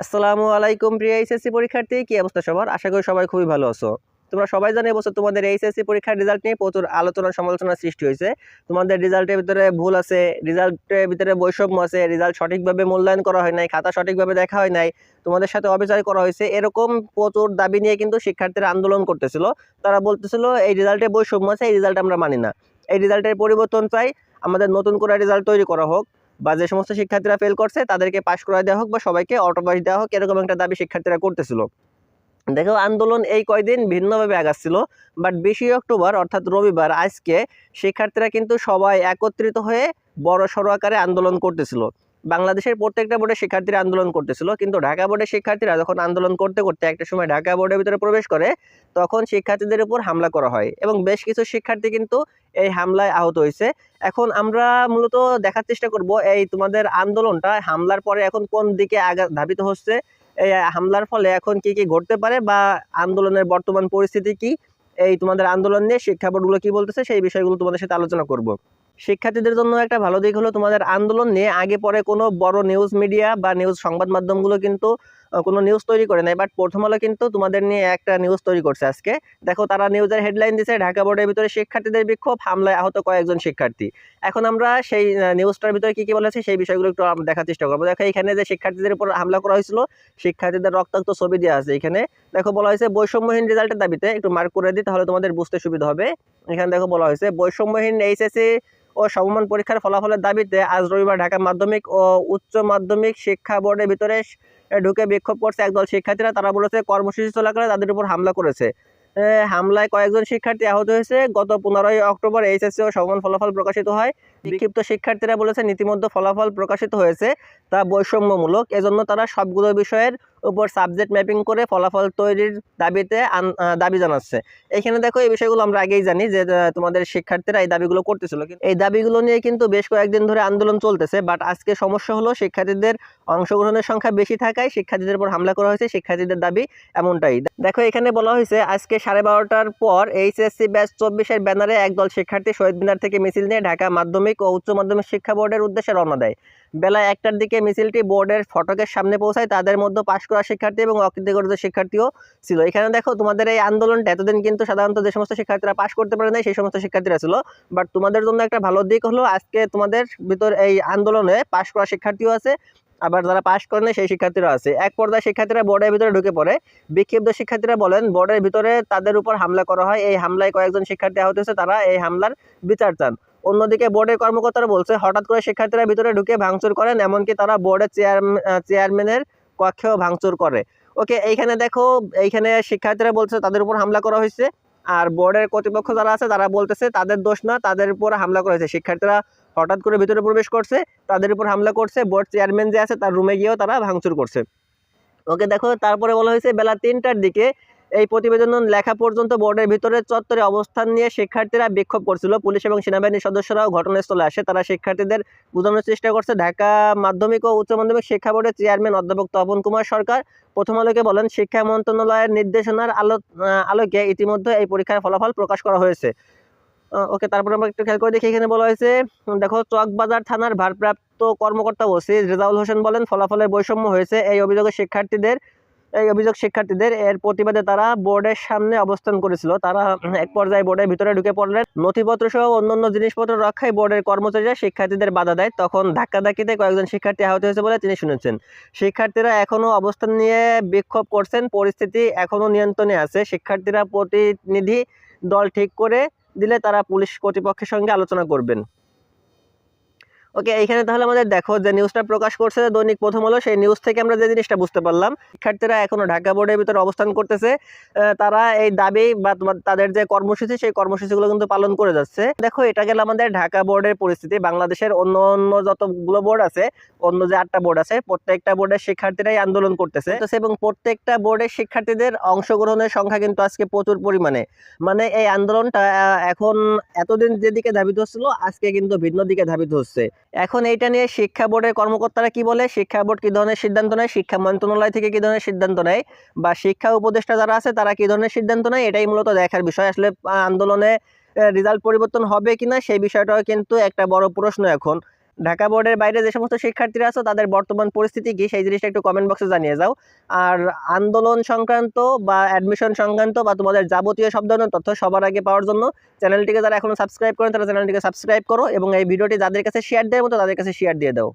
আসসালামু আলাইকুম প্রিয় এইচএসসি পরীক্ষার্থী, কি অবস্থা সবার? আশা করি সবাই খুবই ভালো আছো। তোমরা সবাই জানো এবছর তোমাদের এইচএসসি পরীক্ষার রেজাল্ট নিয়ে প্রচুর আলোচনা সমালোচনার সৃষ্টি হয়েছে। তোমাদের রেজাল্টের ভিতরে ভুল আছে, রেজাল্টের ভিতরে বৈষম্য আছে, রেজাল্ট সঠিকভাবে মূল্যায়ন করা হয় নাই, খাতা সঠিকভাবে দেখা হয় নাই, তোমাদের সাথে অবিচার করা হয়েছে, এরকম প্রচুর দাবি নিয়ে কিন্তু শিক্ষার্থীরা আন্দোলন করতেছিল। তারা বলতেছিল এই রেজাল্টে বৈষম্য আছে, এই রেজাল্ট আমরা মানি না, এই রেজাল্টের পরিবর্তন চাই, আমাদের নতুন করে রেজাল্ট তৈরি করা হোক, বা যে সমস্ত শিক্ষার্থীরা ফেল করছে তাদেরকে পাশ করায় দেওয়া হোক, বা সবাইকে অটোপাস দেওয়া হোক, এরকম একটা দাবি শিক্ষার্থীরা করতেছিল। দেখো আন্দোলন এই কয়দিন ভিন্নভাবে আগাচ্ছিল, বাট 20 অক্টোবর অর্থাৎ রবিবার আজকে শিক্ষার্থীরা কিন্তু সবাই একত্রিত হয়ে বড় সড়ো আকারে আন্দোলন করতেছিল। বাংলাদেশের প্রত্যেকটা বোর্ডের শিক্ষার্থীরা আন্দোলন করতেছিল, কিন্তু ঢাকা বোর্ডের শিক্ষার্থীরা যখন আন্দোলন করতে করতে একটা সময় ঢাকা বোর্ডের ভিতরে প্রবেশ করে, তখন শিক্ষার্থীদের উপর হামলা করা হয় এবং বেশ কিছু শিক্ষার্থী কিন্তু এই হামলায় আহত হয়েছে। এখন আমরা মূলত দেখার চেষ্টা করব এই তোমাদের আন্দোলনটা হামলার পরে এখন কোন দিকে ধাবিত হচ্ছে, এই হামলার ফলে এখন কি কি ঘটতে পারে, বা আন্দোলনের বর্তমান পরিস্থিতি কি, এই তোমাদের আন্দোলন নিয়ে শিক্ষা বোর্ডগুলো কি বলতেছে, সেই বিষয়গুলো তোমাদের সাথে আলোচনা করব। শিক্ষার্থীদের জন্য একটা ভালো দিক হলো তোমাদের আন্দোলন নিয়ে আগে পরে কোনো বড় নিউজ মিডিয়া বা নিউজ সংবাদ মাধ্যমগুলো কিন্তু কোনো নিউজ তৈরি করে নাই, বাট প্রথম আলো কিন্তু তোমাদের নিয়ে একটা নিউজ তৈরি করছে আজকে। দেখো তারা নিউজের হেডলাইন দিছে, ঢাকা বোর্ডের ভিতরে শিক্ষার্থীদের বিক্ষোভ, হামলায় আহত কয়েকজন শিক্ষার্থী। এখন আমরা সেই নিউজটার ভিতরে কি কি বলেছে সেই বিষয়গুলো একটু দেখার চেষ্টা করবো। দেখো এখানে যে শিক্ষার্থীদের উপর হামলা করা হয়েছিল, শিক্ষার্থীদের রক্তাক্ত ছবি দেওয়া আছে এখানে। দেখো বলা হয়েছে বৈষম্যহীন রেজাল্টের দাবিতে, একটু মার্ক করে দিই তাহলে তোমাদের বুঝতে সুবিধা হবে। এখানে দেখো বলা হয়েছে বৈষম্যহীন এইচএসসি ও সমমান পরীক্ষার ফলাফলের দাবিতে আজ রবিবার ঢাকা মাধ্যমিক ও উচ্চ মাধ্যমিক শিক্ষা বোর্ডের ভিতরে ঢুকে বিক্ষোভ করছে একদল শিক্ষার্থীরা। তারা বলেছে কর্মসূচি চলাকালে তাদের উপর হামলা করেছে। হামলায় কয়েকজন শিক্ষার্থী আহত হয়েছে। গত 15 অক্টোবর এইচএসসি ও সমমান ফলাফল প্রকাশিত হয়। বিক্ষিপ্ত শিক্ষার্থীরা বলেছে ইতিমধ্যে ফলাফল প্রকাশিত হয়েছে তা বৈষম্যমূলক, এজন্য তারা সবগুলো বিষয়ের উপর সাবজেক্ট ম্যাপিং করে ফলাফল তৈরির দাবিতে দাবি জানাচ্ছে। এখানে দেখো এই বিষয়গুলো আমরা আগেই জানি যে তোমাদের শিক্ষার্থীরা এই দাবিগুলো করতেছিল, এই দাবিগুলো নিয়ে কিন্তু বেশ কয়েকদিন ধরে আন্দোলন চলতেছে। বাট আজকে সমস্যা হলো শিক্ষার্থীদের অংশগ্রহণের সংখ্যা বেশি থাকায় শিক্ষার্থীদের উপর হামলা করা হয়েছে। শিক্ষার্থীদের দাবি এমনটাই। দেখো এখানে বলা হয়েছে আজকে 12:30টার পর এইচএসসি ব্যাচ 24-এর ব্যানারে একদল শিক্ষার্থী শহীদ মিনার থেকে মিছিল নিয়ে ঢাকা মাধ্যমিক ও উচ্চ মাধ্যমিক শিক্ষা বোর্ডের উদ্দেশ্যে রওনা দেয়। বেলা 1টার দিকে মিছিলটি বোর্ডের ফটকের সামনে পৌঁছায়। তাদের মধ্যে পাশ করা শিক্ষার্থী এবং অকৃতকার্য শিক্ষার্থীও ছিল। এখানে দেখো তোমাদের এই আন্দোলনটা এতদিন কিন্তু সাধারণত যে সমস্ত শিক্ষার্থীরা পাশ করতে পারে না সেই সমস্ত শিক্ষার্থীরা ছিল, বাট তোমাদের জন্য একটা ভালো দিক হলো আজকে তোমাদের ভিতর এই আন্দোলনে পাশ করা শিক্ষার্থীও আছে, আবার যারা পাশ করে না সেই শিক্ষার্থীরা আছে। এক পর্যায়ে শিক্ষার্থীরা বোর্ডের ভিতরে ঢুকে পড়ে। বিক্ষিপ্ত শিক্ষার্থীরা বলেন বোর্ডের ভিতরে তাদের উপর হামলা করা হয়। এই হামলায় কয়েকজন শিক্ষার্থী আহত হয়েছে, তারা এই হামলার বিচার চান। অন্যদিকে বোর্ডের কর্মকর্তারা বলছে হঠাৎ করে শিক্ষার্থীরা ভিতরে ঢুকে ভাঙচুর করেন, এমনকি তারা বোর্ডের চেয়ারম্যানের কক্ষেও ভাঙচুর করে। ওকে, এইখানে দেখো এইখানে শিক্ষার্থীরা বলছে তাদের উপর হামলা করা হয়েছে, আর বোর্ডের কর্তৃপক্ষ যারা আছে তারা বলতেছে তাদের দোষ না, তাদের উপর হামলা করা হয়েছে। শিক্ষার্থীরা হঠাৎ করে ভিতরে প্রবেশ করছে, তাদের উপর হামলা করছে, বোর্ড চেয়ারম্যান যে আছে তার রুমে গিয়েও তারা ভাঙচুর করছে। ওকে দেখো তারপরে বলা হয়েছে বেলা 3টার দিকে এই প্রতিবেদন লেখা পর্যন্ত বোর্ডের ভিতরে চত্বরে অবস্থান নিয়ে শিক্ষার্থীরা বিক্ষোভ করছিল। পুলিশ এবং সেনাবাহিনীর সদস্যরাও ঘটনাস্থলে আসে। তারা শিক্ষার্থীদের বোঝানোর চেষ্টা করছে। ঢাকা মাধ্যমিক ও উচ্চ মাধ্যমিক শিক্ষা বোর্ডের চেয়ারম্যান অধ্যাপক তপন কুমার সরকার প্রথম আলোকে বলেন শিক্ষা মন্ত্রণালয়ের নির্দেশনার আলোকে ইতিমধ্যে এই পরীক্ষার ফলাফল প্রকাশ করা হয়েছে। ওকে, তারপরে আমরা একটু খেয়াল করে দেখি। এখানে বলা হয়েছে দেখো চকবাজার থানার ভারপ্রাপ্ত কর্মকর্তা ওসি রেজাউল হোসেন বলেন ফলাফলের বৈষম্য হয়েছে। এই অভিযোগ শিক্ষার্থীদের এর প্রতিবাদে তারা বোর্ডের সামনে অবস্থান করেছিল। তারা এক পর্যায়ে বোর্ডের ভিতরে ঢুকে পড়লেন। নথিপত্র সহ অন্যান্য জিনিসপত্র রক্ষায় বোর্ডের কর্মচারীরা শিক্ষার্থীদের বাধা দেয়। তখন ধাক্কাধাক্কিতে কয়েকজন শিক্ষার্থী আহত হয়েছে বলে তিনি শুনেছেন। শিক্ষার্থীরা এখনো অবস্থান নিয়ে বিক্ষোভ করছেন, পরিস্থিতি এখনো নিয়ন্ত্রণে আছে। শিক্ষার্থীরা প্রতিনিধি দল ঠিক করে দিলে তারা পুলিশ কর্তৃপক্ষের সঙ্গে আলোচনা করবেন। ওকে, এইখানে তাহলে আমাদের দেখো যে নিউজটা প্রকাশ করছে দৈনিক প্রথম আলো, সেই নিউজ থেকে আমরা যে জিনিসটা বুঝতে পারলাম শিক্ষার্থীরা এখনো ঢাকা বোর্ডের ভিতরে অবস্থান করতেছে। তারা এই দাবি বা তাদের যে কর্মসূচি সেই কর্মসূচিগুলো কিন্তু পালন করে যাচ্ছে। দেখো এটা গেল আমাদের ঢাকা বোর্ডের পরিস্থিতি। বাংলাদেশের অন্য অন্য যতগুলো বোর্ড আছে, অন্য যে 8টা বোর্ড আছে, প্রত্যেকটা বোর্ডের শিক্ষার্থীরাই আন্দোলন করতেছে এবং প্রত্যেকটা বোর্ডের শিক্ষার্থীদের অংশগ্রহণের সংখ্যা কিন্তু আজকে প্রচুর পরিমাণে, মানে এই আন্দোলনটা এখন এতদিন যেদিকে ধাবিত হচ্ছিল আজকে কিন্তু ভিন্ন দিকে ধাবিত হচ্ছে। এখন এইটা নিয়ে শিক্ষা বোর্ডের কর্মকর্তারা কি বলে, শিক্ষা বোর্ড কি ধরনের সিদ্ধান্ত নেয়, শিক্ষা মন্ত্রণালয় থেকে কি ধরনের সিদ্ধান্ত নেয়, বা শিক্ষা উপদেষ্টা যারা আছে তারা কি ধরনের সিদ্ধান্ত নেয়, এটাই মূলত দেখার বিষয়। আসলে আন্দোলনে রেজাল্ট পরিবর্তন হবে কিনা সেই বিষয়টাও কিন্তু একটা বড় প্রশ্ন এখন। ঢাকা বোর্ডের বাইরে যে সমস্ত শিক্ষার্থীরা আছো তাদের বর্তমান পরিস্থিতি কি সেই জিনিসটা একটু কমেন্ট বক্সে জানিয়ে যাও। আর আন্দোলন সংক্রান্ত বা অ্যাডমিশন সংক্রান্ত বা তোমাদের যাবতীয় সব ধরনের তথ্য সবার আগে পাওয়ার জন্য চ্যানেলটিকে যারা এখনো সাবস্ক্রাইব করেন তারা চ্যানেলটিকে সাবস্ক্রাইব করো এবং এই ভিডিওটি যাদের কাছে শেয়ার দেওয়ার মতো তাদের কাছে শেয়ার দিয়ে দাও।